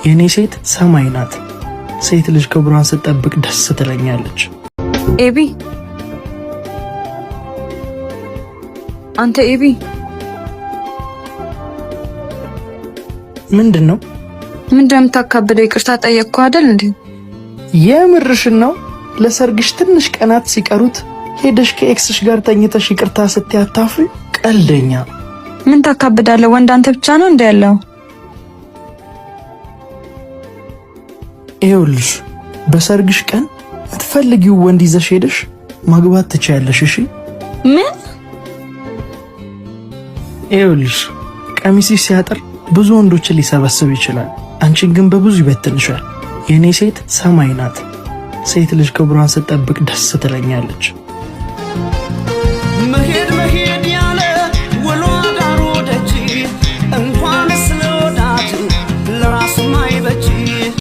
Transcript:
የኔ ሴት ሰማይ ናት። ሴት ልጅ ክብሯን ስትጠብቅ ደስ ትለኛለች። ኤቢ አንተ ኤቢ ምንድነው የምታካብደው? ይቅርታ ጠየቅኩ አይደል እንዴ? የምርሽን ነው? ለሰርግሽ ትንሽ ቀናት ሲቀሩት ሄደሽ ከኤክስሽ ጋር ተኝተሽ ይቅርታ ስትያታፍሪ ቀልደኛ። ምን ታካብዳለህ? ወንድ አንተ ብቻ ነው እንደ ያለው? ይኸውልሽ በሰርግሽ ቀን የምትፈልጊው ወንድ ይዘሽ ሄደሽ ማግባት ትችያለሽ። እሺ ምን? ይኸውልሽ ቀሚስሽ ሲያጥር ብዙ ወንዶችን ሊሰበስብ ይችላል። አንቺን ግን በብዙ ይበትንሻል። የኔ ሴት ሰማይ ናት። ሴት ልጅ ክብሯን ስትጠብቅ ደስ ትለኛለች። መሄድ መሄድ ያለ ውሎ ዳሩ ደጅ እንኳን ስለወዳጅ ለራሱ ማይ